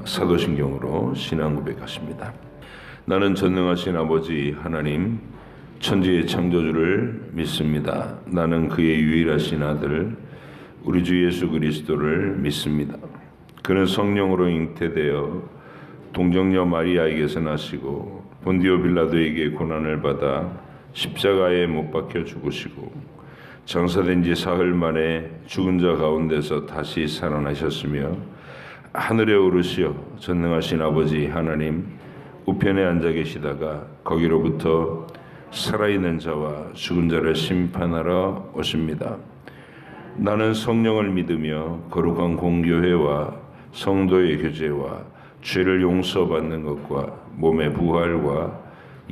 사도신경으로 신앙 고백하십니다. 나는 전능하신 아버지 하나님 천지의 창조주를 믿습니다. 나는 그의 유일하신 아들 우리 주 예수 그리스도를 믿습니다. 그는 성령으로 잉태되어 동정녀 마리아에게서 나시고 본디오 빌라도에게 고난을 받아 십자가에 못 박혀 죽으시고 장사된 지 사흘 만에 죽은 자 가운데서 다시 살아나셨으며 하늘에 오르시어 전능하신 아버지 하나님 우편에 앉아 계시다가 거기로부터 살아있는 자와 죽은 자를 심판하러 오십니다. 나는 성령을 믿으며 거룩한 공교회와 성도의 교제와 죄를 용서받는 것과 몸의 부활과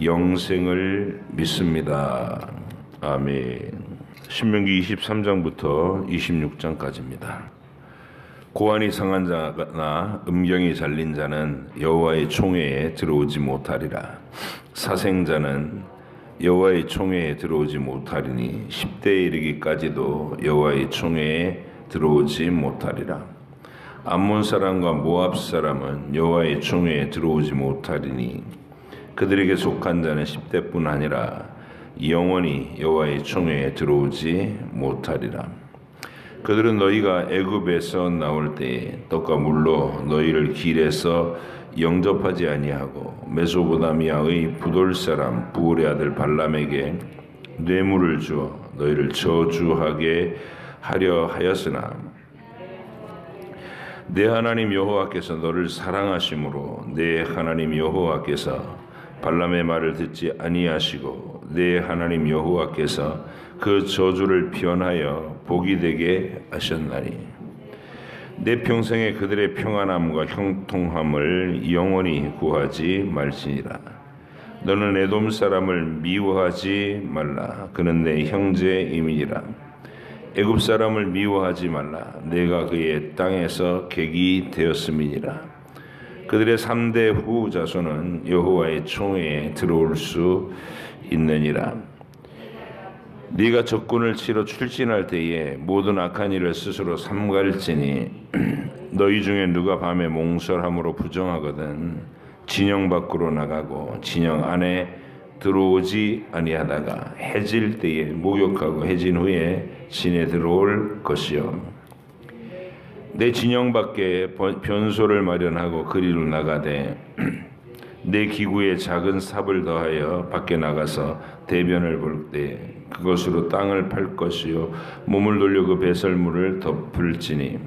영생을 믿습니다. 아멘. 신명기 23장부터 26장까지입니다. 고안이 상한 자나 음경이 잘린 자는 여호와의 총회에 들어오지 못하리라. 사생자는 여호와의 총회에 들어오지 못하리니 10대에 이르기까지도 여호와의 총회에 들어오지 못하리라. 암몬 사람과 모압 사람은 여호와의 총회에 들어오지 못하리니 그들에게 속한 자는 10대뿐 아니라 영원히 여호와의 총회에 들어오지 못하리라. 그들은 너희가 애굽에서 나올 때에 떡과 물로 너희를 길에서 영접하지 아니하고 메소보다미아의 부돌 사람 부올의 아들 발람에게 뇌물을 주어 너희를 저주하게 하려 하였으나 내 하나님 여호와께서 너를 사랑하심으로 내 하나님 여호와께서 발람의 말을 듣지 아니하시고 내 하나님 여호와께서 그 저주를 변하여 복이 되게 하셨나니 내 평생에 그들의 평안함과 형통함을 영원히 구하지 말지니라. 너는 에돔 사람을 미워하지 말라. 그는 내 형제임이니라. 애굽 사람을 미워하지 말라. 내가 그의 땅에서 객이 되었음이니라. 그들의 3대 후 자손은 여호와의 총회에 들어올 수 있느니라. 네가 적군을 치러 출진할 때에 모든 악한 일을 스스로 삼갈지니 너희 중에 누가 밤에 몽설함으로 부정하거든 진영 밖으로 나가고 진영 안에 들어오지 아니하다가 해질 때에 목욕하고 해진 후에 진에 들어올 것이요. 내 진영 밖에 변소를 마련하고 그리로 나가되 내 기구에 작은 삽을 더하여 밖에 나가서 대변을 볼 때 그것으로 땅을 팔 것이요 몸을 돌려 그 배설물을 덮을지니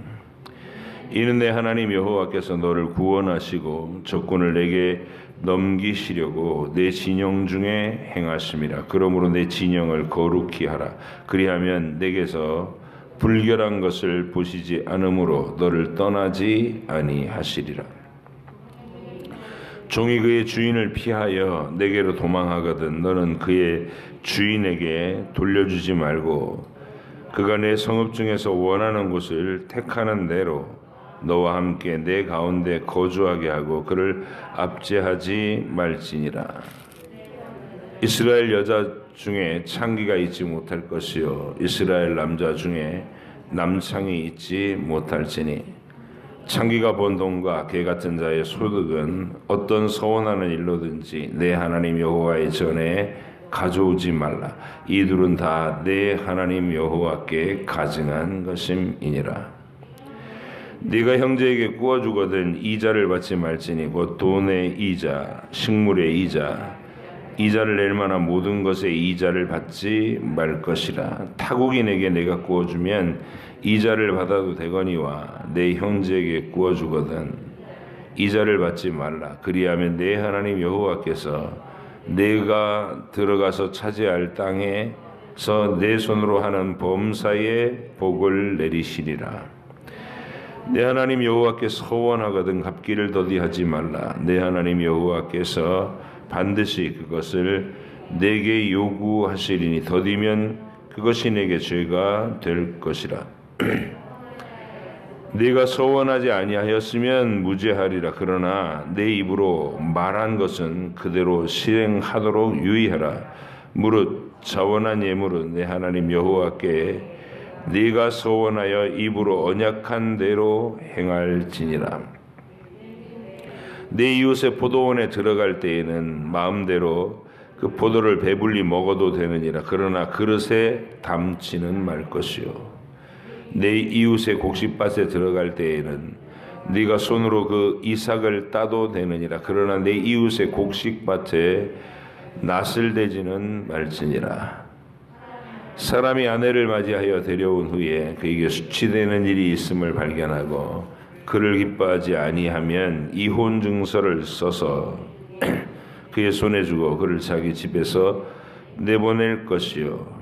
이는 내 하나님 여호와께서 너를 구원하시고 적군을 내게 넘기시려고 내 진영 중에 행하심이라. 그러므로 내 진영을 거룩히 하라. 그리하면 내게서 불결한 것을 보시지 않으므로 너를 떠나지 아니하시리라. 종이 그의 주인을 피하여 내게로 도망하거든 너는 그의 주인에게 돌려주지 말고 그가 내 성읍 중에서 원하는 곳을 택하는 대로 너와 함께 내 가운데 거주하게 하고 그를 압제하지 말지니라. 이스라엘 여자 중에 창기가 있지 못할 것이요 이스라엘 남자 중에 남창이 있지 못할지니 창기가 번 돈과 개 같은 자의 소득은 어떤 서원하는 일로든지 내 하나님 여호와의 전에 가져오지 말라. 이들은 다 내 하나님 여호와께 가증한 것임이니라. 네가 형제에게 구워주거든 이자를 받지 말지니 곧 돈의 이자, 식물의 이자, 이자를 낼 만한 모든 것의 이자를 받지 말 것이라. 타국인에게 내가 구워주면 이자를 받아도 되거니와 내 형제에게 구워주거든 이자를 받지 말라. 그리하면 내 하나님 여호와께서 내가 들어가서 차지할 땅에서 내 손으로 하는 범사에 복을 내리시리라. 내 하나님 여호와께서 서원하거든 갚기를 더디하지 말라. 내 하나님 여호와께서 반드시 그것을 내게 요구하시리니 더디면 그것이 내게 죄가 될 것이라. 네가 서원하지 아니하였으면 무죄하리라. 그러나 내 입으로 말한 것은 그대로 실행하도록 유의하라. 무릇 자원한 예물은 내 하나님 여호와께 네가 서원하여 입으로 언약한 대로 행할지니라. 내 이웃의 포도원에 들어갈 때에는 마음대로 그 포도를 배불리 먹어도 되느니라. 그러나 그릇에 담지는 말 것이요. 내 이웃의 곡식밭에 들어갈 때에는 네가 손으로 그 이삭을 따도 되느니라. 그러나 내 이웃의 곡식밭에 낫을 대지는 말지니라. 사람이 아내를 맞이하여 데려온 후에 그에게 수치되는 일이 있음을 발견하고 그를 기뻐하지 아니하면 이혼 증서를 써서 그의 손에 주고 그를 자기 집에서 내보낼 것이요.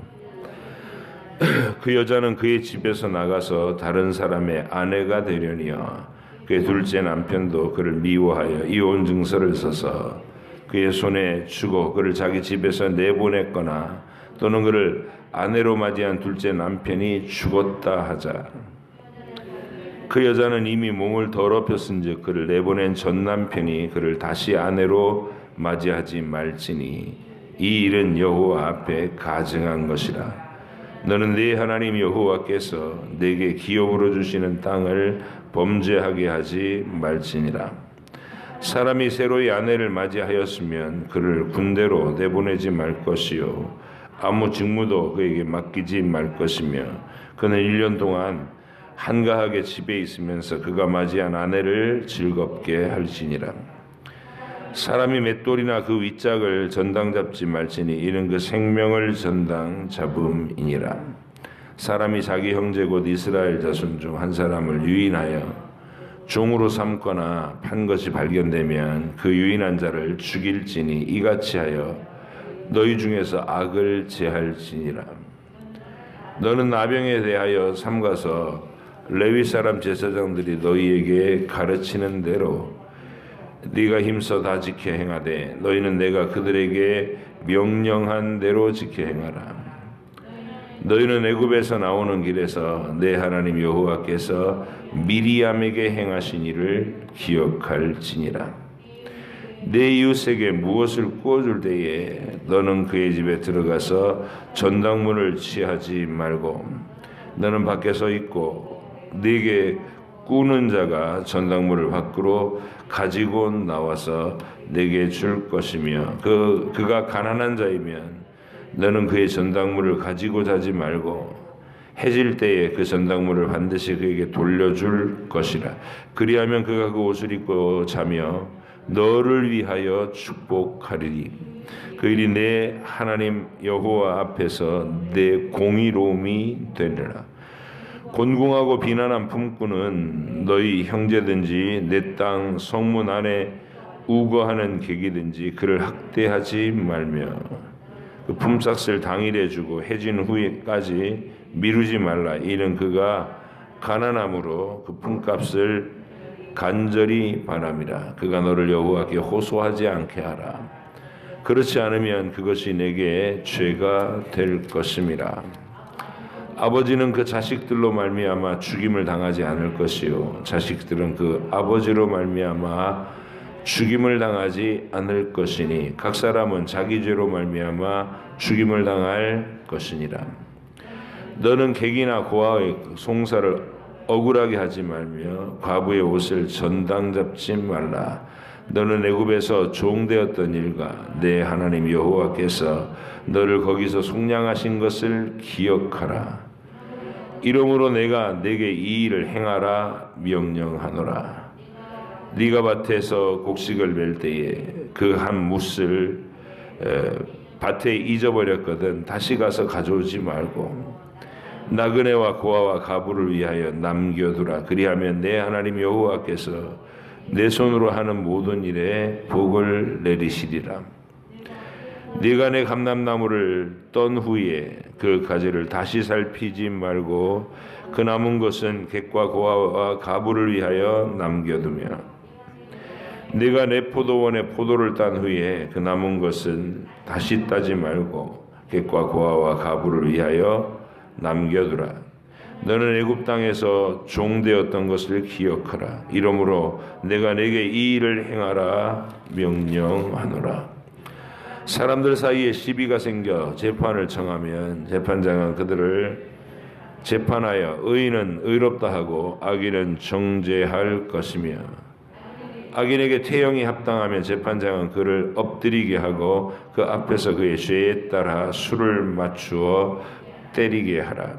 그 여자는 그의 집에서 나가서 다른 사람의 아내가 되려니와 그의 둘째 남편도 그를 미워하여 이혼 증서를 써서 그의 손에 주고 그를 자기 집에서 내보냈거나 또는 그를 아내로 맞이한 둘째 남편이 죽었다 하자. 그 여자는 이미 몸을 더럽혔은즉 그를 내보낸 전 남편이 그를 다시 아내로 맞이하지 말지니 이 일은 여호와 앞에 가증한 것이라. 너는 네 하나님 여호와께서 내게 기업으로 주시는 땅을 범죄하게 하지 말지니라. 사람이 새로이 아내를 맞이하였으면 그를 군대로 내보내지 말 것이요 아무 직무도 그에게 맡기지 말 것이며 그는 1년 동안 한가하게 집에 있으면서 그가 맞이한 아내를 즐겁게 할지니라. 사람이 맷돌이나 그 윗짝을 전당 잡지 말지니 이는 그 생명을 전당 잡음이니라. 사람이 자기 형제 곧 이스라엘 자손 중 한 사람을 유인하여 종으로 삼거나 판 것이 발견되면 그 유인한 자를 죽일지니 이같이 하여 너희 중에서 악을 제할지니라. 너는 나병에 대하여 삼가서 레위 사람 제사장들이 너희에게 가르치는 대로 네가 힘써 다 지켜 행하되 너희는 내가 그들에게 명령한 대로 지켜 행하라. 너희는 애굽에서 나오는 길에서 내 하나님 여호와께서 미리암에게 행하신 일을 기억할지니라. 내 이웃에게 무엇을 구워줄 때에 너는 그의 집에 들어가서 전당물을 취하지 말고 너는 밖에 서 있고 네게 꾸는 자가 전당물을 밖으로 가지고 나와서 내게 줄 것이며 그가 가난한 자이면 너는 그의 전당물을 가지고 자지 말고 해질 때에 그 전당물을 반드시 그에게 돌려줄 것이라. 그리하면 그가 그 옷을 입고 자며 너를 위하여 축복하리니 그 일이 내 하나님 여호와 앞에서 내 공의로움이 되리라. 곤궁하고 비난한 품꾼은 너희 형제든지 내 땅 성문 안에 우거하는 객이든지 그를 학대하지 말며 그 품삯을 당일에 주고 해진 후에까지 미루지 말라. 이는 그가 가난함으로 그 품값을 간절히 바람이라. 그가 너를 여호와께 호소하지 않게 하라. 그렇지 않으면 그것이 내게 죄가 될 것임이라. 아버지는 그 자식들로 말미암아 죽임을 당하지 않을 것이요 자식들은 그 아버지로 말미암아 죽임을 당하지 않을 것이니 각 사람은 자기 죄로 말미암아 죽임을 당할 것이니라. 너는 객이나 고아의 송사를 억울하게 하지 말며 과부의 옷을 전당 잡지 말라. 너는 애굽에서 종되었던 일과 내 하나님 여호와께서 너를 거기서 속량하신 것을 기억하라. 이러므로 내가 내게 이 일을 행하라 명령하노라. 네가 밭에서 곡식을 멜 때에 그 한 뭇을 밭에 잊어버렸거든 다시 가서 가져오지 말고 나그네와 고아와 가부를 위하여 남겨두라. 그리하면 내 하나님 여호와께서 내 손으로 하는 모든 일에 복을 내리시리라. 네가 내 감람나무를 떤 후에 그 가지를 다시 살피지 말고 그 남은 것은 객과 고아와 가부를 위하여 남겨두며 네가 내 포도원에 포도를 딴 후에 그 남은 것은 다시 따지 말고 객과 고아와 가부를 위하여 남겨두라. 너는 애굽 땅에서 종되었던 것을 기억하라. 이러므로 내가 내게 이 일을 행하라 명령하노라. 사람들 사이에 시비가 생겨 재판을 청하면 재판장은 그들을 재판하여 의인은 의롭다 하고 악인은 정죄할 것이며 악인에게 태형이 합당하면 재판장은 그를 엎드리게 하고 그 앞에서 그의 죄에 따라 수를 맞추어 때리게 하라.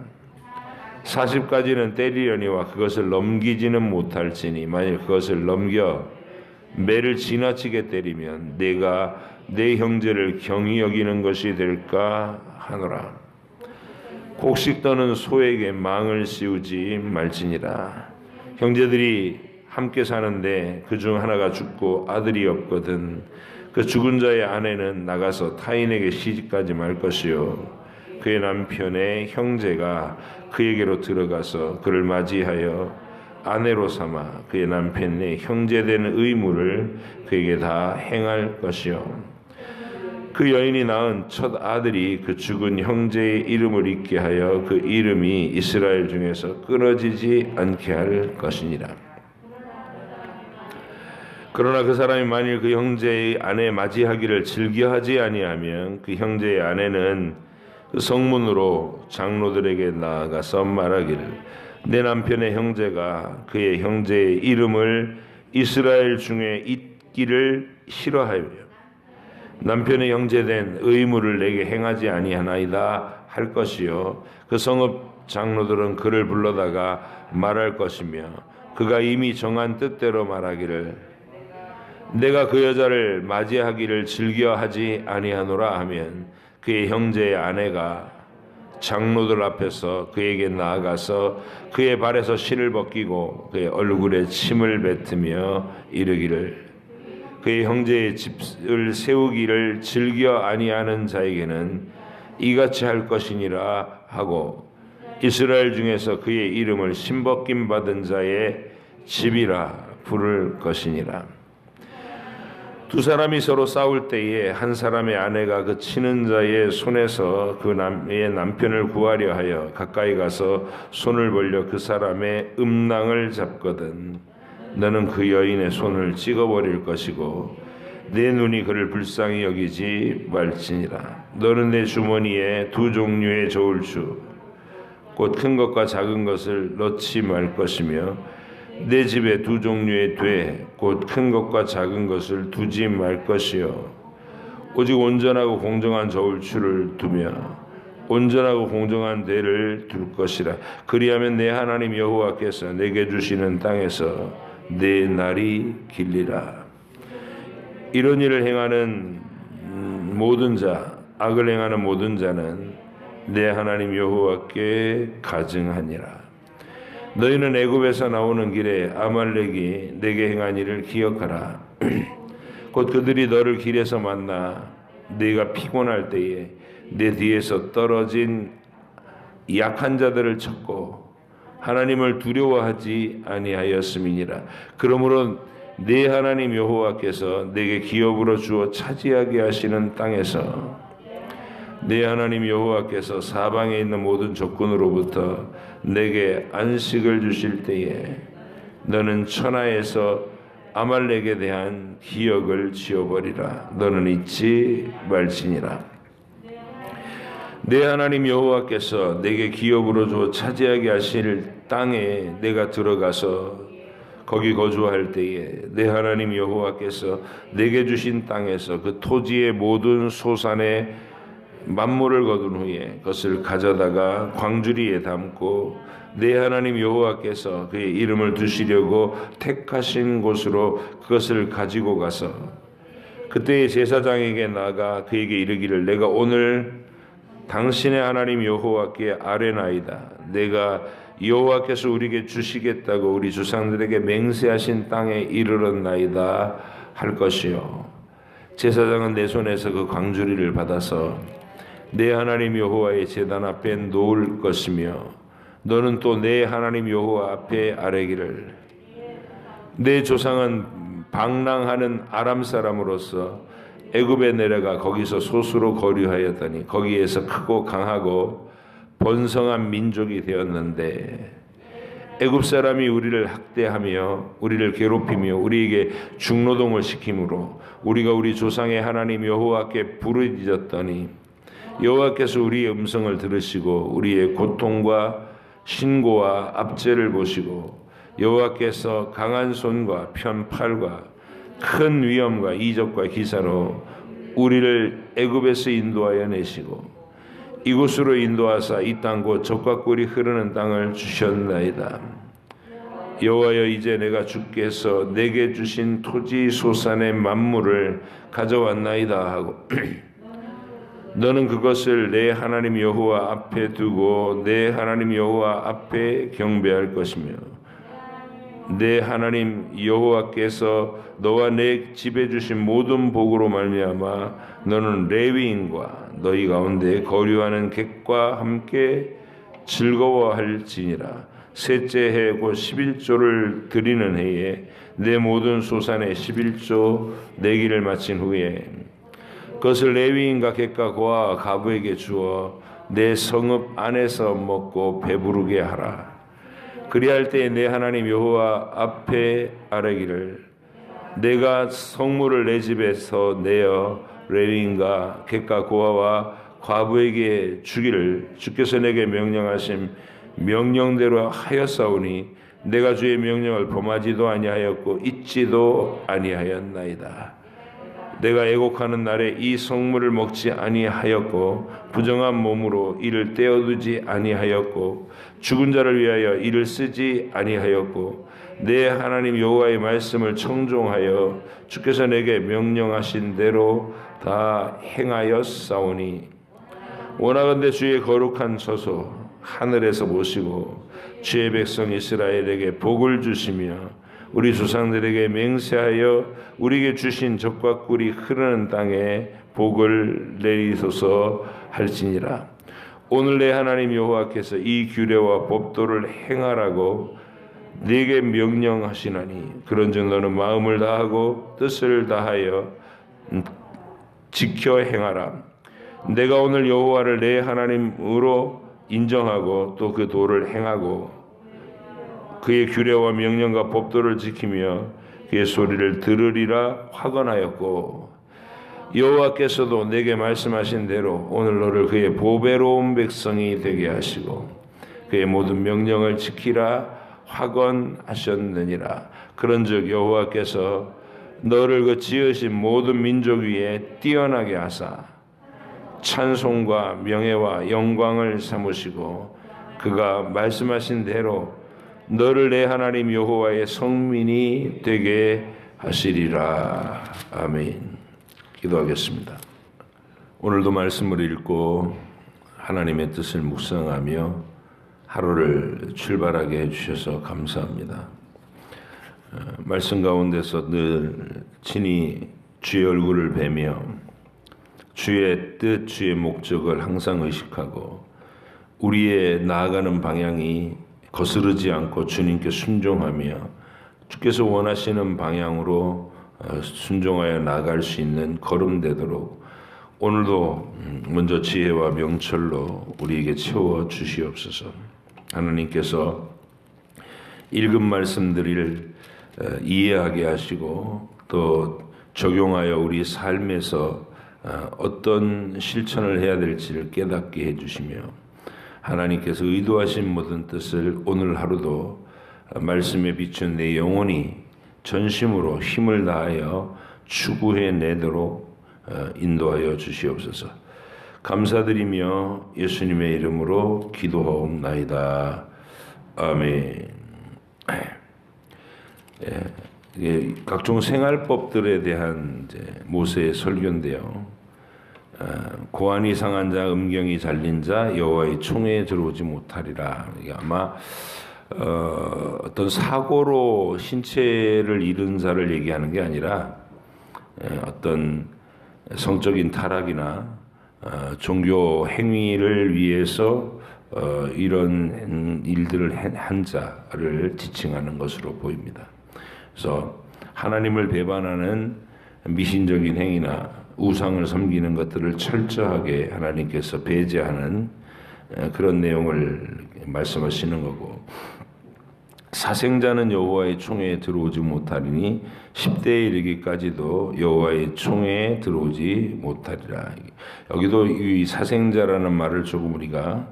40가지는 때리려니와 그것을 넘기지는 못할지니 만일 그것을 넘겨 매를 지나치게 때리면 내가 내 형제를 경히 여기는 것이 될까 하노라. 곡식 떠는 소에게 망을 씌우지 말지니라. 형제들이 함께 사는데 그중 하나가 죽고 아들이 없거든 그 죽은 자의 아내는 나가서 타인에게 시집가지 말 것이요 그의 남편의 형제가 그에게로 들어가서 그를 맞이하여 아내로 삼아 그의 남편의 형제된 의무를 그에게 다 행할 것이요 그 여인이 낳은 첫 아들이 그 죽은 형제의 이름을 잊게 하여 그 이름이 이스라엘 중에서 끊어지지 않게 할 것이니라. 그러나 그 사람이 만일 그 형제의 아내 맞이하기를 즐겨하지 아니하면 그 형제의 아내는 그 성문으로 장로들에게 나아가서 말하기를 내 남편의 형제가 그의 형제의 이름을 이스라엘 중에 잊기를 싫어하여 남편의 형제된 의무를 내게 행하지 아니하나이다 할 것이요 그 성읍 장로들은 그를 불러다가 말할 것이며 그가 이미 정한 뜻대로 말하기를 내가 그 여자를 맞이하기를 즐겨하지 아니하노라 하면 그의 형제의 아내가 장로들 앞에서 그에게 나아가서 그의 발에서 실을 벗기고 그의 얼굴에 침을 뱉으며 이르기를 그의 형제의 집을 세우기를 즐겨 아니하는 자에게는 이같이 할 것이니라 하고 이스라엘 중에서 그의 이름을 신벗김 받은 자의 집이라 부를 것이니라. 두 사람이 서로 싸울 때에 한 사람의 아내가 그 치는 자의 손에서 그의 남편을 구하려 하여 가까이 가서 손을 벌려 그 사람의 음낭을 잡거든 너는 그 여인의 손을 찍어버릴 것이고 내 눈이 그를 불쌍히 여기지 말지니라. 너는 내 주머니에 두 종류의 저울추 곧 큰 것과 작은 것을 넣지 말 것이며 내 집에 두 종류의 돼 곧 큰 것과 작은 것을 두지 말 것이요 오직 온전하고 공정한 저울추를 두며 온전하고 공정한 되를 둘 것이라. 그리하면 내 하나님 여호와께서 내게 주시는 땅에서 내 날이 길리라. 이런 일을 행하는 모든 자 악을 행하는 모든 자는 내 하나님 여호와께 가증하니라. 너희는 애굽에서 나오는 길에 아말렉이 내게 행한 일을 기억하라. 곧 그들이 너를 길에서 만나 네가 피곤할 때에 내 뒤에서 떨어진 약한 자들을 쳤고 하나님을 두려워하지 아니하였음이니라. 그러므로 네 하나님 여호와께서 내게 기업으로 주어 차지하게 하시는 땅에서 네 하나님 여호와께서 사방에 있는 모든 적군으로부터 내게 안식을 주실 때에 너는 천하에서 아말렉에 대한 기억을 지워버리라. 너는 잊지 말지니라. 내 하나님 여호와께서 내게 기업으로 주어 차지하게 하실 땅에 내가 들어가서 거기 거주할 때에 내 하나님 여호와께서 내게 주신 땅에서 그 토지의 모든 소산의 만물을 거둔 후에 그것을 가져다가 광주리에 담고 내 하나님 여호와께서 그의 이름을 두시려고 택하신 곳으로 그것을 가지고 가서 그때의 제사장에게 나가 그에게 이르기를 내가 오늘 당신의 하나님 여호와께 아뢰나이다. 내가 여호와께서 우리에게 주시겠다고 우리 조상들에게 맹세하신 땅에 이르렀나이다 할 것이요 제사장은 내 손에서 그 광주리를 받아서 내 하나님 여호와의 제단 앞에 놓을 것이며 너는 또 내 하나님 여호와 앞에 아뢰기를 내 조상은 방랑하는 아람 사람으로서 애굽에 내려가 거기서 소수로 거류하였더니 거기에서 크고 강하고 번성한 민족이 되었는데 애굽 사람이 우리를 학대하며 우리를 괴롭히며 우리에게 중노동을 시키므로 우리가 우리 조상의 하나님 여호와께 부르짖었더니 여호와께서 우리의 음성을 들으시고 우리의 고통과 신고와 압제를 보시고 여호와께서 강한 손과 편 팔과 큰 위험과 이적과 기사로 우리를 애굽에서 인도하여 내시고 이곳으로 인도하사 이 땅 곧 젖과 꿀이 흐르는 땅을 주셨나이다. 여호와여, 이제 내가 주께서 내게 주신 토지 소산의 만물을 가져왔나이다 하고 너는 그것을 내 하나님 여호와 앞에 두고 내 하나님 여호와 앞에 경배할 것이며 내 하나님 여호와께서 너와 내 집에 주신 모든 복으로 말미암아 너는 레위인과 너희 가운데 거류하는 객과 함께 즐거워할지니라. 셋째 해 곧 11조를 드리는 해에 내 모든 소산의 11조 내기를 마친 후에 그것을 레위인과 객과 고아와 가부에게 주어 내 성읍 안에서 먹고 배부르게 하라. 그리할 때에 내 하나님 여호와 앞에 아뢰기를 내가 성물을 내 집에서 내어 레위인과 객과 고아와 과부에게 주기를 주께서 내게 명령하신 명령대로 하였사오니 내가 주의 명령을 범하지도 아니하였고 잊지도 아니하였나이다. 내가 애곡하는 날에 이 성물을 먹지 아니하였고 부정한 몸으로 이를 떼어두지 아니하였고 죽은 자를 위하여 이를 쓰지 아니하였고 내 하나님 여호와의 말씀을 청종하여 주께서 내게 명령하신 대로 다 행하였사오니 원하건대 주의 거룩한 처소 하늘에서 보시고 주의 백성 이스라엘에게 복을 주시며 우리 조상들에게 맹세하여 우리에게 주신 젖과 꿀이 흐르는 땅에 복을 내리소서 할지니라. 오늘 내 하나님 여호와께서 이 규례와 법도를 행하라고 네게 명령하시나니 그런즉 너는 마음을 다하고 뜻을 다하여 지켜 행하라. 내가 오늘 여호와를 내 하나님으로 인정하고 또 그 도를 행하고 그의 규례와 명령과 법도를 지키며 그의 소리를 들으리라 확언하였고 여호와께서도 내게 말씀하신 대로 오늘 너를 그의 보배로운 백성이 되게 하시고 그의 모든 명령을 지키라 확언하셨느니라. 그런즉 여호와께서 너를 그 지으신 모든 민족 위에 뛰어나게 하사 찬송과 명예와 영광을 삼으시고 그가 말씀하신 대로 너를 내 하나님 여호와의 성민이 되게 하시리라. 아멘. 기도하겠습니다. 오늘도 말씀을 읽고 하나님의 뜻을 묵상하며 하루를 출발하게 해주셔서 감사합니다. 말씀 가운데서 늘 친히 주의 얼굴을 뵈며 주의 뜻, 주의 목적을 항상 의식하고 우리의 나아가는 방향이 거스르지 않고 주님께 순종하며 주께서 원하시는 방향으로 순종하여 나아갈 수 있는 걸음되도록 오늘도 먼저 지혜와 명철로 우리에게 채워 주시옵소서. 하나님께서 읽은 말씀들을 이해하게 하시고 또 적용하여 우리 삶에서 어떤 실천을 해야 될지를 깨닫게 해주시며 하나님께서 의도하신 모든 뜻을 오늘 하루도 말씀에 비춘 내 영혼이 전심으로 힘을 다하여 추구해 내도록 인도하여 주시옵소서. 감사드리며 예수님의 이름으로 기도하옵나이다. 아멘. 각종 생활법들에 대한 모세의 설교인데요. 고안이 상한 자, 음경이 잘린 자, 여호와의 총회에 들어오지 못하리라. 이게 아마 어떤 사고로 신체를 잃은 자를 얘기하는 게 아니라 어떤 성적인 타락이나 종교 행위를 위해서 이런 일들을 한 자를 지칭하는 것으로 보입니다. 그래서 하나님을 배반하는 미신적인 행위나 우상을 섬기는 것들을 철저하게 하나님께서 배제하는 그런 내용을 말씀하시는 거고, 사생자는 여호와의 총회에 들어오지 못하리니 10대에 이르기까지도 여호와의 총회에 들어오지 못하리라. 여기도 이 사생자라는 말을 조금 우리가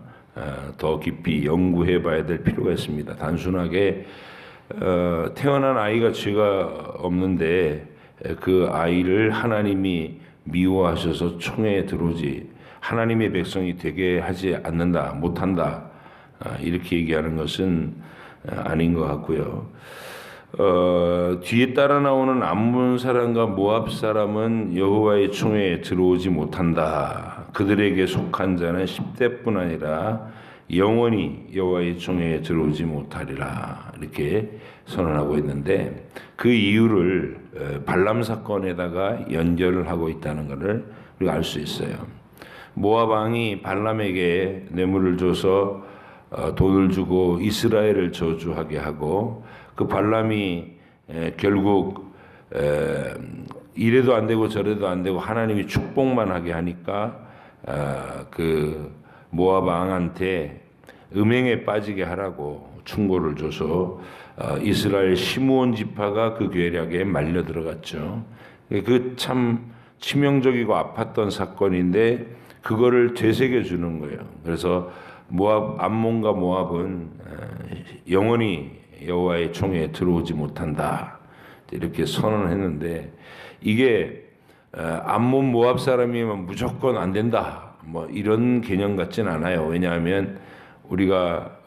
더 깊이 연구해 봐야 될 필요가 있습니다. 단순하게 태어난 아이가 죄가 없는데 그 아이를 하나님이 미워하셔서 총회에 들어오지 하나님의 백성이 되게 하지 않는다, 못한다, 이렇게 얘기하는 것은 아닌 것 같고요. 뒤에 따라 나오는 암몬 사람과 모압 사람은 여호와의 총회에 들어오지 못한다. 그들에게 속한 자는 10대뿐 아니라 영원히 여호와의 총회에 들어오지 못하리라. 이렇게 선언하고 있는데 그 이유를 발람 사건에다가 연결을 하고 있다는 것을 우리가 알 수 있어요. 모압 왕이 발람에게 뇌물을 줘서 돈을 주고 이스라엘을 저주하게 하고 그 발람이 결국 이래도 안 되고 저래도 안 되고 하나님이 축복만 하게 하니까 그 모압 왕한테 음행에 빠지게 하라고 충고를 줘서 이스라엘 시므온 지파가 그 계략에 말려 들어갔죠. 그 참 치명적이고 아팠던 사건인데 그거를 되새겨 주는 거예요. 그래서 암몬과 모압은 영원히 여호와의 총회에 들어오지 못한다. 이렇게 선언했는데 이게 암몬 모압 사람이면 무조건 안 된다. 뭐 이런 개념 같진 않아요. 왜냐하면 우리가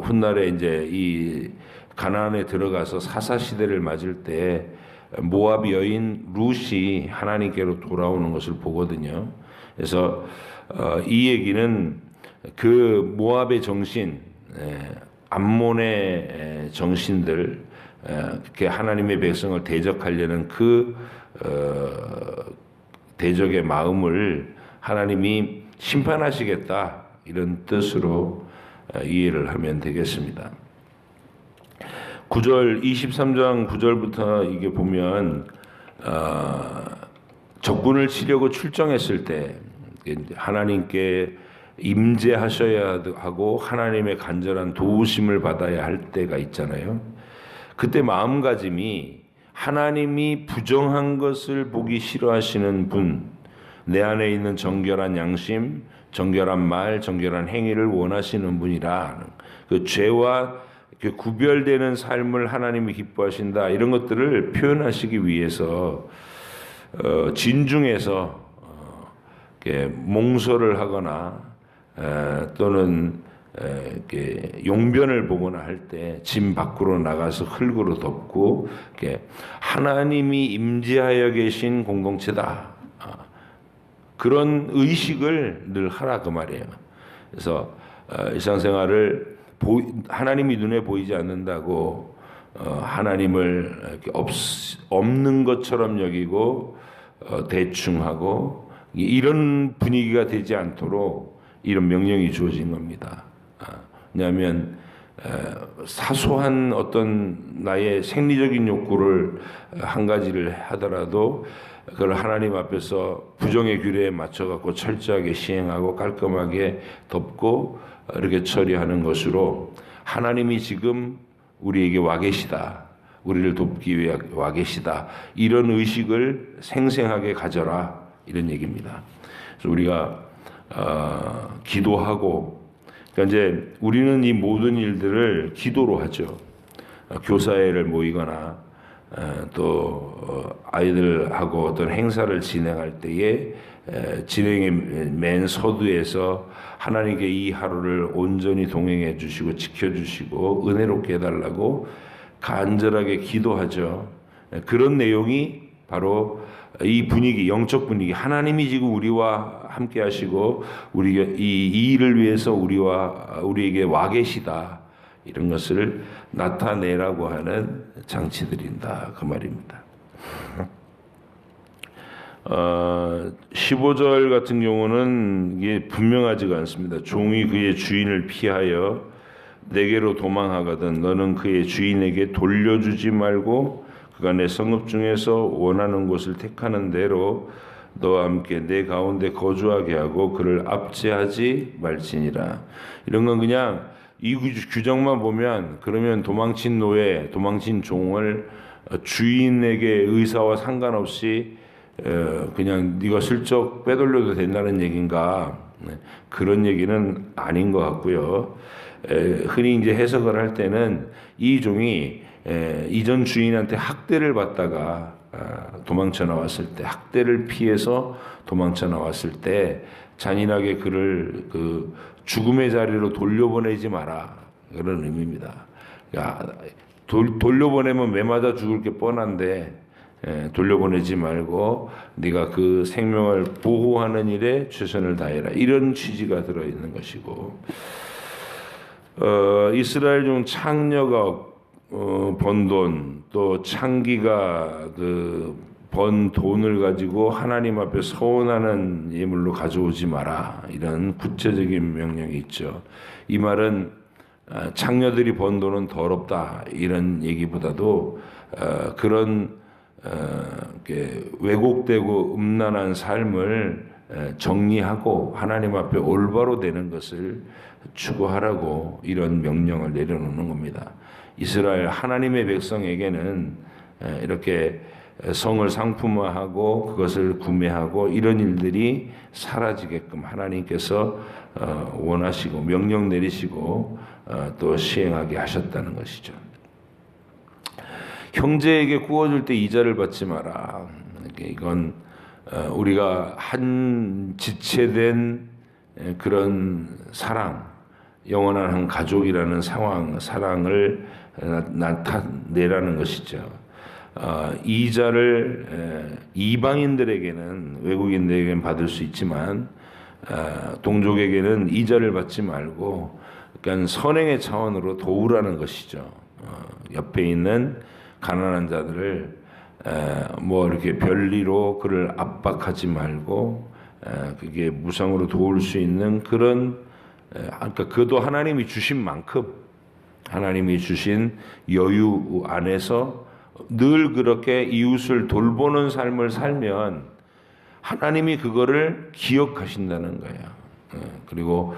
훗날에 이제 이 가나안에 들어가서 사사 시대를 맞을 때 모압 여인 룻이 하나님께로 돌아오는 것을 보거든요. 그래서 이 얘기는 그 모압의 정신, 암몬의 정신들, 하나님의 백성을 대적하려는 그 대적의 마음을 하나님이 심판하시겠다 이런 뜻으로 이해를 하면 되겠습니다. 9절 23장 9절부터 이게 보면 적군을 치려고 출정했을 때 하나님께 임재하셔야 하고 하나님의 간절한 도우심을 받아야 할 때가 있잖아요. 그때 마음가짐이 하나님이 부정한 것을 보기 싫어하시는 분, 내 안에 있는 정결한 양심, 정결한 말, 정결한 행위를 원하시는 분이라 그 죄와 구별되는 삶을 하나님이 기뻐하신다 이런 것들을 표현하시기 위해서 진중에서 몽설을 하거나 또는 용변을 보거나 할 때 짐 밖으로 나가서 흙으로 덮고 하나님이 임재하여 계신 공동체다 그런 의식을 늘 하라 그 말이에요. 그래서 일상생활을 하나님이 눈에 보이지 않는다고 하나님을 없는 것처럼 여기고 대충하고 이런 분위기가 되지 않도록 이런 명령이 주어진 겁니다. 왜냐하면 사소한 어떤 나의 생리적인 욕구를 한 가지를 하더라도 그걸 하나님 앞에서 부정의 규례에 맞춰갖고 철저하게 시행하고 깔끔하게 덮고 이렇게 처리하는 것으로 하나님이 지금 우리에게 와 계시다. 우리를 돕기 위해 와 계시다. 이런 의식을 생생하게 가져라. 이런 얘기입니다. 그래서 우리가 기도하고 그러니까 이제 우리는 이 모든 일들을 기도로 하죠. 교사회를 모이거나 또 아이들하고 어떤 행사를 진행할 때에 진행의 맨 서두에서 하나님께 이 하루를 온전히 동행해 주시고 지켜주시고 은혜롭게 해달라고 간절하게 기도하죠. 그런 내용이 바로 이 분위기, 영적 분위기, 하나님이 지금 우리와 함께 하시고 우리가 이 일을 위해서 우리에게 와 계시다. 이런 것을 나타내라고 하는 장치들인다. 그 말입니다. 15절 같은 경우는 이게 분명하지가 않습니다. 종이 그의 주인을 피하여 내게로 도망하거든 너는 그의 주인에게 돌려주지 말고 그가 내 성읍 중에서 원하는 곳을 택하는 대로 너와 함께 내 가운데 거주하게 하고 그를 압제하지 말지니라. 이런 건 그냥 이 규정만 보면 그러면 도망친 노예, 도망친 종을 주인에게 의사와 상관없이 그냥 네가 슬쩍 빼돌려도 된다는 얘기인가? 그런 얘기는 아닌 것 같고요. 흔히 이제 해석을 할 때는 이 종이 이전 주인한테 학대를 받다가 도망쳐 나왔을 때, 학대를 피해서 도망쳐 나왔을 때 잔인하게 그를 그 죽음의 자리로 돌려보내지 마라, 그런 의미입니다. 돌려보내면 매 맞아 죽을 게 뻔한데 돌려보내지 말고 네가 그 생명을 보호하는 일에 최선을 다해라, 이런 취지가 들어있는 것이고, 이스라엘 중 창녀가 번 돈, 또 창기가 그 번 돈을 가지고 하나님 앞에 서원하는 예물로 가져오지 마라, 이런 구체적인 명령이 있죠. 이 말은 창녀들이 번 돈은 더럽다, 이런 얘기보다도 그런 왜곡되고 음란한 삶을 정리하고 하나님 앞에 올바로 되는 것을 추구하라고 이런 명령을 내려놓는 겁니다. 이스라엘 하나님의 백성에게는 이렇게 성을 상품화하고 그것을 구매하고 이런 일들이 사라지게끔 하나님께서 원하시고 명령 내리시고 또 시행하게 하셨다는 것이죠. 형제에게 구워줄 때 이자를 받지 마라. 이건 우리가 한 지체된 그런 사랑, 영원한 한 가족이라는 사랑을 나타내라는 것이죠. 이자를 이방인들에게는, 외국인들에게는 받을 수 있지만 동족에게는 이자를 받지 말고, 그러니까 선행의 차원으로 도우라는 것이죠. 옆에 있는 가난한 자들을 뭐 이렇게 별리로 그를 압박하지 말고 그게 무상으로 도울 수 있는 그런, 그러니까 그도 하나님이 주신 만큼, 하나님이 주신 여유 안에서 늘 그렇게 이웃을 돌보는 삶을 살면 하나님이 그거를 기억하신다는 거예요. 그리고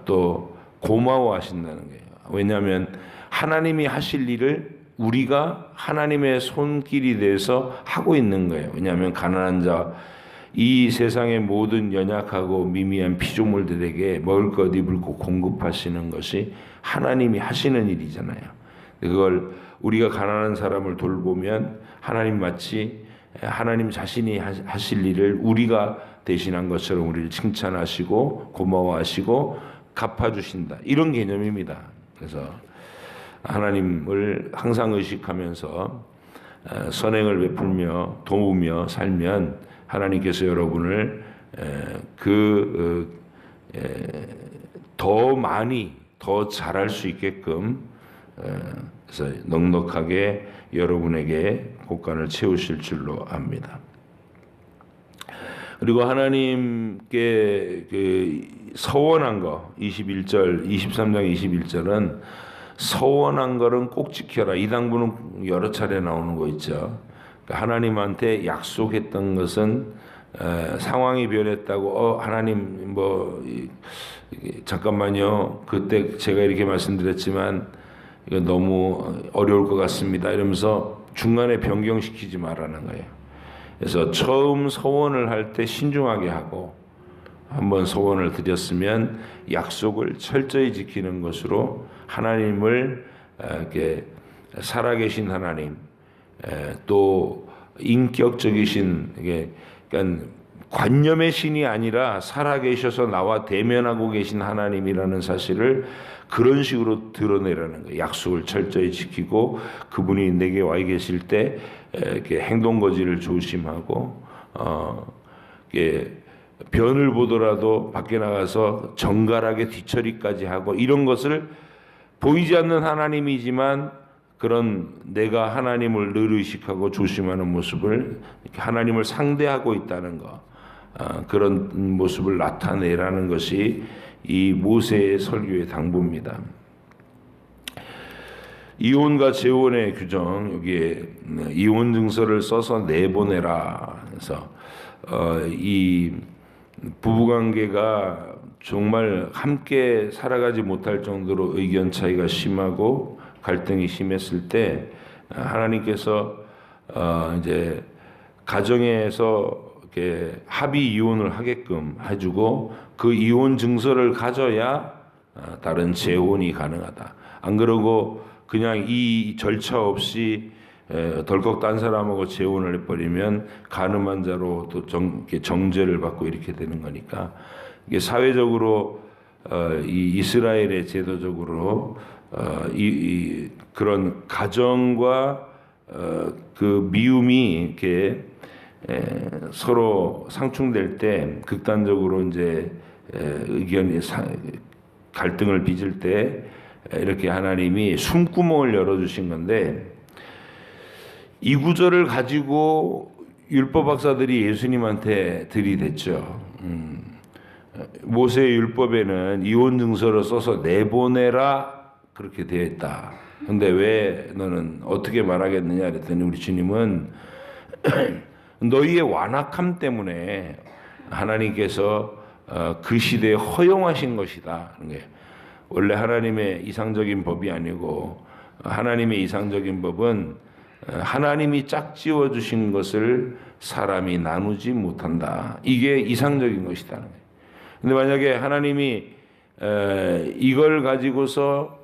또 고마워하신다는 거예요. 왜냐하면 하나님이 하실 일을 우리가 하나님의 손길이 돼서 하고 있는 거예요. 왜냐하면 가난한 자, 이 세상의 모든 연약하고 미미한 피조물들에게 먹을 것 입을 것 공급하시는 것이 하나님이 하시는 일이잖아요. 그걸 우리가 가난한 사람을 돌보면 하나님 마치 하나님 자신이 하실 일을 우리가 대신한 것처럼 우리를 칭찬하시고 고마워하시고 갚아주신다, 이런 개념입니다. 그래서 하나님을 항상 의식하면서 선행을 베풀며 도우며 살면 하나님께서 여러분을 더 많이 더 잘할 수 있게끔, 그래서 넉넉하게 여러분에게 곳간을 채우실 줄로 압니다. 그리고 하나님께 그 서원한 거, 21절, 23장 21절은 서원한 거는 꼭 지켜라. 이 당부는 여러 차례 나오는 거 있죠. 하나님한테 약속했던 것은 상황이 변했다고 하나님 잠깐만요, 그때 제가 이렇게 말씀드렸지만 이거 너무 어려울 것 같습니다, 이러면서 중간에 변경시키지 말라는 거예요. 그래서 처음 서원을 할 때 신중하게 하고, 한번 소원을 드렸으면 약속을 철저히 지키는 것으로 하나님을 이렇게 살아계신 하나님, 또 인격적이신, 그러니까 관념의 신이 아니라 살아계셔서 나와 대면하고 계신 하나님이라는 사실을 그런 식으로 드러내라는 거예요. 약속을 철저히 지키고 그분이 내게 와 계실 때 이렇게 행동 거지를 조심하고 변을 보더라도 밖에 나가서 정갈하게 뒤처리까지 하고, 이런 것을 보이지 않는 하나님이지만 그런 내가 하나님을 늘 의식하고 조심하는 모습을, 하나님을 상대하고 있다는 것, 그런 모습을 나타내라는 것이 이 모세의 설교의 당부입니다. 이혼과 재혼의 규정, 여기에 이혼 증서를 써서 내보내라. 그래서 이 부부관계가 정말 함께 살아가지 못할 정도로 의견 차이가 심하고 갈등이 심했을 때 하나님께서 이제 가정에서 이렇게 합의 이혼을 하게끔 해주고, 그 이혼 증서를 가져야 다른 재혼이 가능하다. 안 그러고 그냥 이 절차 없이 덜컥 딴 사람하고 재혼을 해버리면 간음한 자로 또 정죄를 받고 이렇게 되는 거니까 이게 사회적으로 이 이스라엘의 제도적으로 그런 가정과 그 미움이 이렇게 서로 상충될 때 극단적으로 이제 의견이 갈등을 빚을 때 이렇게 하나님이 숨구멍을 열어주신 건데 이 구절을 가지고 율법 박사들이 예수님한테 들이댔죠. 모세의 율법에는 이혼 증서를 써서 내보내라 그렇게 되어 있다. 근데 왜 너는 어떻게 말하겠느냐 그랬더니 우리 주님은 너희의 완악함 때문에 하나님께서 그 시대에 허용하신 것이다. 원래 하나님의 이상적인 법이 아니고 하나님의 이상적인 법은 하나님이 짝지어 주신 것을 사람이 나누지 못한다. 이게 이상적인 것이다. 근데 만약에 하나님이 이걸 가지고서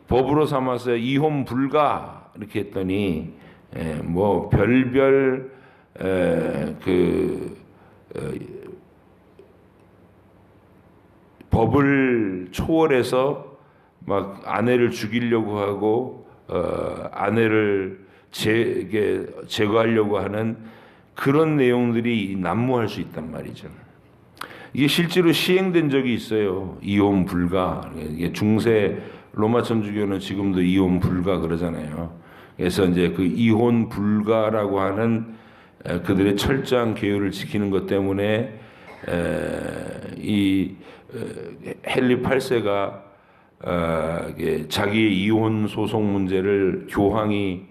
법으로 삼아서 이혼 불가 이렇게 했더니 뭐 별별 법을 초월해서 막 아내를 죽이려고 하고 아내를 제거하려고 하는 그런 내용들이 난무할 수 있단 말이죠. 이게 실제로 시행된 적이 있어요. 이혼 불가. 이게 중세 로마 천주교는 지금도 이혼 불가 그러잖아요. 그래서 이제 그 이혼 불가라고 하는 그들의 철저한 계율을 지키는 것 때문에 이 헨리 8세가 자기의 이혼 소송 문제를 교황이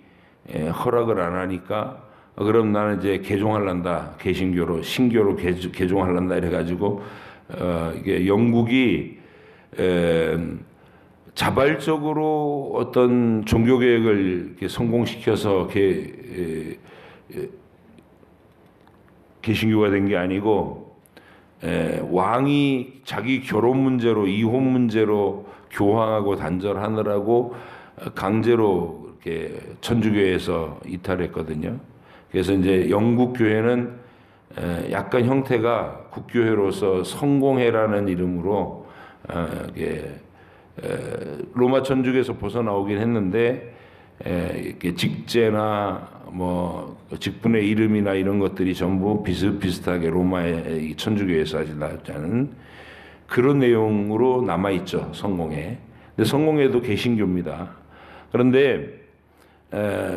허락을 안 하니까 그럼 나는 이제 개종할란다. 개신교로 신교로 개종할란다 이래가지고 이게 영국이 자발적으로 어떤 종교 개혁을 이렇게 성공시켜서 개신교가 된 게 아니고 왕이 자기 결혼 문제로 이혼 문제로 교황하고 단절하느라고 강제로 이렇게 천주교에서 이탈했거든요. 그래서 이제 영국 교회는 약간 형태가 국교회로서 성공회라는 이름으로 로마 천주교에서 벗어나오긴 했는데 이렇게 직제나 뭐 직분의 이름이나 이런 것들이 전부 비슷비슷하게 로마의 천주교에서 아직 나지 않은 그런 내용으로 남아 있죠. 성공회. 근데 성공회도 개신교입니다. 그런데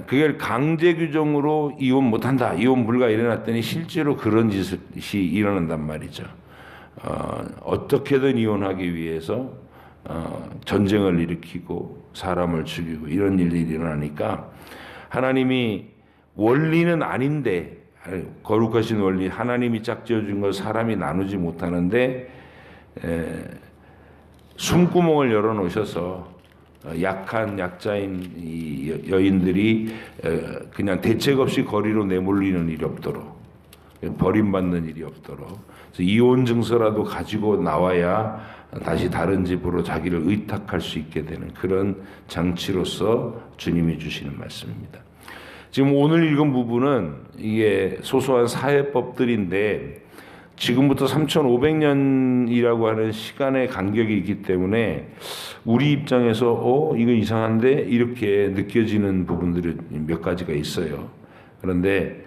그걸 강제 규정으로 이혼 못한다, 이혼 불가 일어났더니 실제로 그런 짓이 일어난단 말이죠. 어떻게든 이혼하기 위해서 전쟁을 일으키고 사람을 죽이고 이런 일들이 일어나니까 하나님이 원리는 아닌데 거룩하신 원리 하나님이 짝지어준 걸 사람이 나누지 못하는데 숨구멍을 열어놓으셔서 약한 약자인 이 여인들이 그냥 대책 없이 거리로 내몰리는 일이 없도록 버림받는 일이 없도록 그래서 이혼 증서라도 가지고 나와야 다시 다른 집으로 자기를 의탁할 수 있게 되는 그런 장치로서 주님이 주시는 말씀입니다. 지금 오늘 읽은 부분은 이게 소소한 사회법들인데 지금부터 3,500년이라고 하는 시간의 간격이 있기 때문에 우리 입장에서 이거 이상한데 이렇게 느껴지는 부분들이 몇 가지가 있어요. 그런데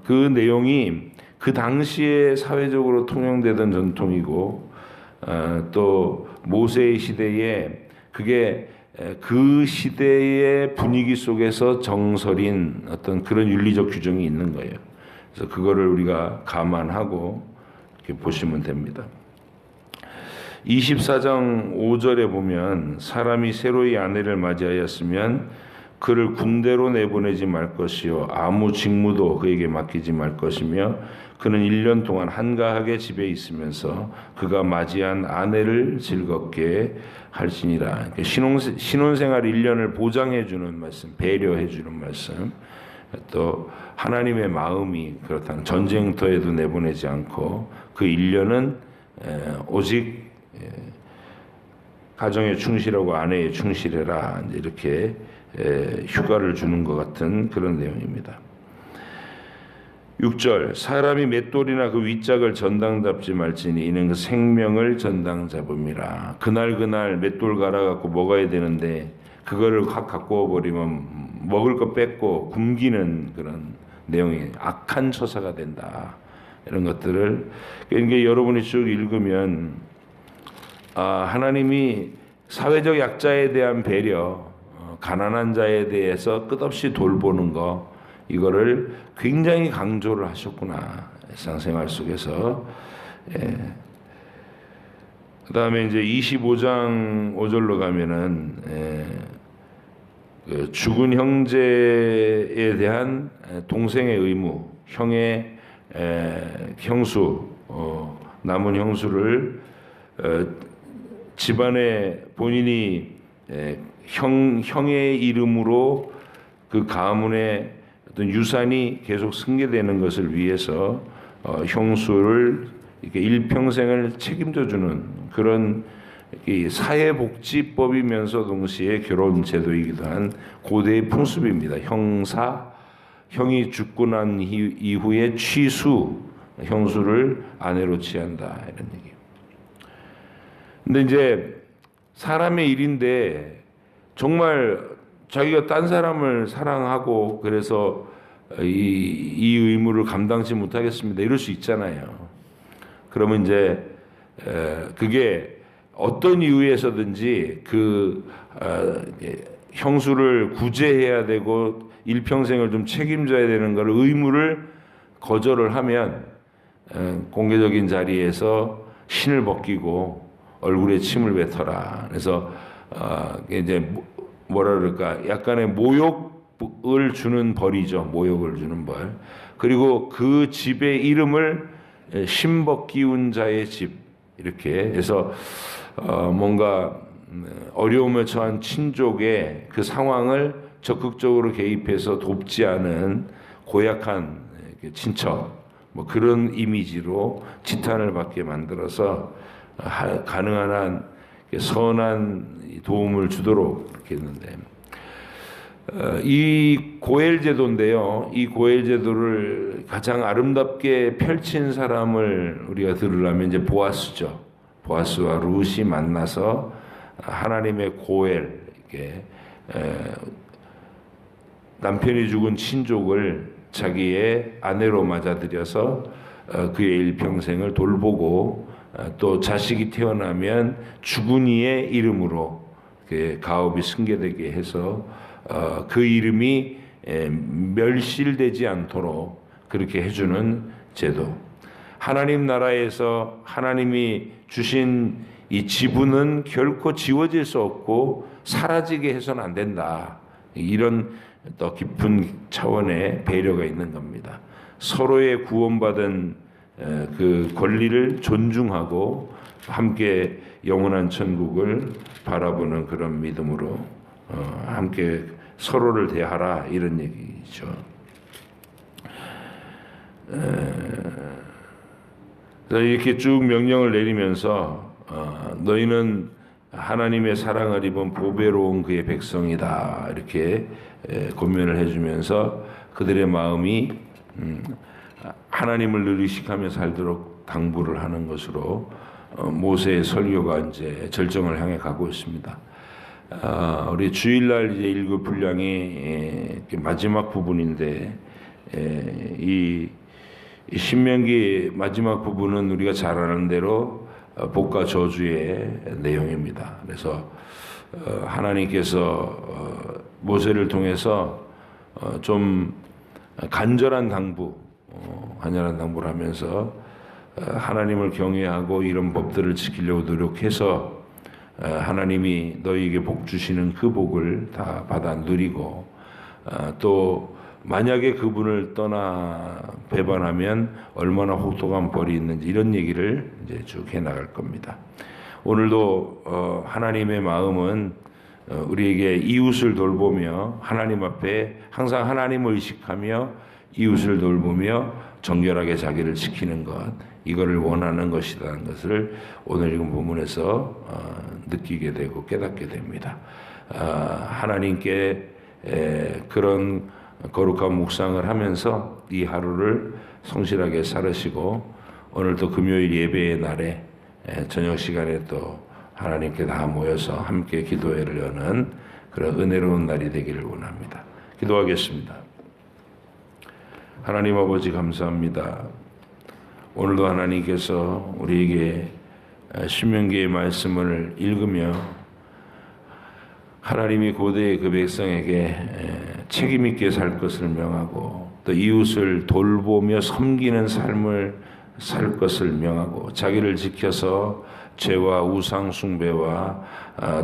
그 내용이 그 당시에 사회적으로 통용되던 전통이고 또 모세의 시대에 그게 그 시대의 분위기 속에서 정설인 어떤 그런 윤리적 규정이 있는 거예요. 그래서 그거를 우리가 감안하고 이렇게 보시면 됩니다. 24장 5절에 보면 사람이 새로이 아내를 맞이하였으면 그를 군대로 내보내지 말 것이요 아무 직무도 그에게 맡기지 말 것이며 그는 1년 동안 한가하게 집에 있으면서 그가 맞이한 아내를 즐겁게 할지니라. 신혼생활 1년을 보장해 주는 말씀, 배려해 주는 말씀. 또 하나님의 마음이 그렇다는 전쟁터에도 내보내지 않고 그 1년은 오직 가정에 충실하고 아내에 충실해라 이렇게 휴가를 주는 것 같은 그런 내용입니다. 6절 사람이 맷돌이나 그 윗짝을 전당 잡지 말지니 이는 그 생명을 전당 잡음이라. 그날 맷돌 갈아갖고 먹어야 되는데 그거를 확 갖고 버리면 먹을 거 뺏고 굶기는 그런 내용이 악한 처사가 된다. 이런 것들을 그러니까 여러분이 쭉 읽으면 하나님이 사회적 약자에 대한 배려, 가난한 자에 대해서 끝없이 돌보는 거 이거를 굉장히 강조를 하셨구나. 일상생활 속에서. 그다음에 이제 25장 5절로 가면은 그 죽은 형제에 대한 동생의 의무, 형의 형수, 남은 형수를 집안에 본인이 형의 이름으로 그 가문의 어떤 유산이 계속 승계되는 것을 위해서 형수를 이렇게 일평생을 책임져-주는 그런 이 사회복지법이면서 동시에 결혼제도이기도 한 고대의 풍습입니다. 형이 죽고 난 이후에 취수, 형수를 아내로 취한다 이런 얘기예요. 근데 이제 사람의 일인데 정말 자기가 딴 사람을 사랑하고 그래서 이 의무를 감당치 못하겠습니다. 이럴 수 있잖아요. 그러면 이제 그게 어떤 이유에서든지 그 형수를 구제해야 되고 일평생을 좀 책임져야 되는 걸 의무를 거절을 하면 공개적인 자리에서 신을 벗기고 얼굴에 침을 뱉어라. 그래서 이제 뭐라 그럴까 약간의 모욕을 주는 벌이죠. 모욕을 주는 벌. 그리고 그 집의 이름을 신벗기운 자의 집 이렇게 해서 뭔가 어려움에 처한 친족의 그 상황을 적극적으로 개입해서 돕지 않은 고약한 친척 뭐 그런 이미지로 지탄을 받게 만들어서 가능한 한 선한 도움을 주도록 이렇게 했는데 이 고엘 제도인데요. 이 고엘 제도를 가장 아름답게 펼친 사람을 우리가 들으려면 이제 보아스죠. 보아스와 룻이 만나서 하나님의 고엘 이렇게 남편이 죽은 친족을 자기의 아내로 맞아들여서 그의 일평생을 돌보고 또 자식이 태어나면 죽은 이의 이름으로 가업이 승계되게 해서 그 이름이 멸실되지 않도록 그렇게 해주는 제도. 하나님 나라에서 하나님이 주신 이 지분은 결코 지워질 수 없고 사라지게 해서는 안 된다. 이런 더 깊은 차원의 배려가 있는 겁니다. 서로의 구원받은 그 권리를 존중하고 함께 영원한 천국을 바라보는 그런 믿음으로 함께 서로를 대하라 이런 얘기죠. 이렇게 쭉 명령을 내리면서 너희는 하나님의 사랑을 입은 보배로운 그의 백성이다 이렇게 권면을 해주면서 그들의 마음이 하나님을 늘 의식하며 살도록 당부를 하는 것으로 모세의 설교가 이제 절정을 향해 가고 있습니다. 우리 주일날 이제 읽을 분량이 마지막 부분인데 이 신명기 마지막 부분은 우리가 잘 아는 대로 복과 저주의 내용입니다. 그래서 하나님께서 모세를 통해서 좀 간절한 당부를 하면서 하나님을 경외하고 이런 법들을 지키려고 노력해서 하나님이 너희에게 복 주시는 그 복을 다 받아 누리고 또 만약에 그분을 떠나 배반하면 얼마나 혹독한 벌이 있는지 이런 얘기를 이제 쭉 해나갈 겁니다. 오늘도 하나님의 마음은 우리에게 이웃을 돌보며 하나님 앞에 항상 하나님을 의식하며 이웃을 돌보며 정결하게 자기를 지키는 것 이거를 원하는 것이라는 것을 오늘 읽은 본문에서 느끼게 되고 깨닫게 됩니다. 하나님께 그런 거룩한 묵상을 하면서 이 하루를 성실하게 살으시고 오늘 또 금요일 예배의 날에 저녁 시간에 또 하나님께 다 모여서 함께 기도회를 여는 그런 은혜로운 날이 되기를 원합니다. 기도하겠습니다. 하나님 아버지 감사합니다. 오늘도 하나님께서 우리에게 신명기의 말씀을 읽으며 하나님이 고대의 그 백성에게 책임 있게 살 것을 명하고 또 이웃을 돌보며 섬기는 삶을 살 것을 명하고 자기를 지켜서 죄와 우상 숭배와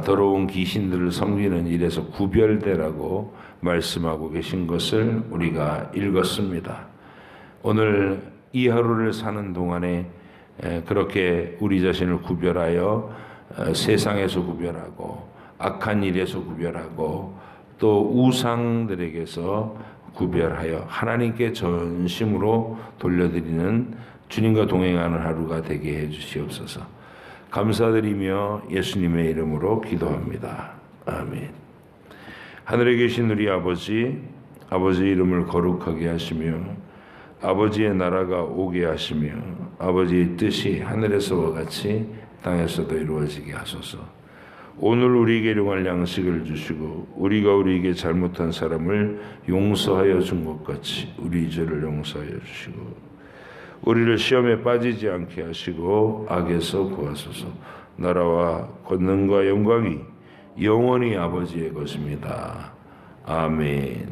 더러운 귀신들을 섬기는 일에서 구별되라고 말씀하고 계신 것을 우리가 읽었습니다. 오늘 이 하루를 사는 동안에 그렇게 우리 자신을 구별하여 세상에서 구별하고 악한 일에서 구별하고 또 우상들에게서 구별하여 하나님께 전심으로 돌려드리는 주님과 동행하는 하루가 되게 해주시옵소서. 감사드리며 예수님의 이름으로 기도합니다. 아멘. 하늘에 계신 우리 아버지, 아버지의 이름을 거룩하게 하시며 아버지의 나라가 오게 하시며 아버지의 뜻이 하늘에서와 같이 땅에서도 이루어지게 하소서. 오늘 우리에게 일용할 양식을 주시고 우리가 우리에게 잘못한 사람을 용서하여 준 것 같이 우리 죄를 용서하여 주시고 우리를 시험에 빠지지 않게 하시고 악에서 구하소서. 나라와 권능과 영광이 영원히 아버지의 것입니다. 아멘.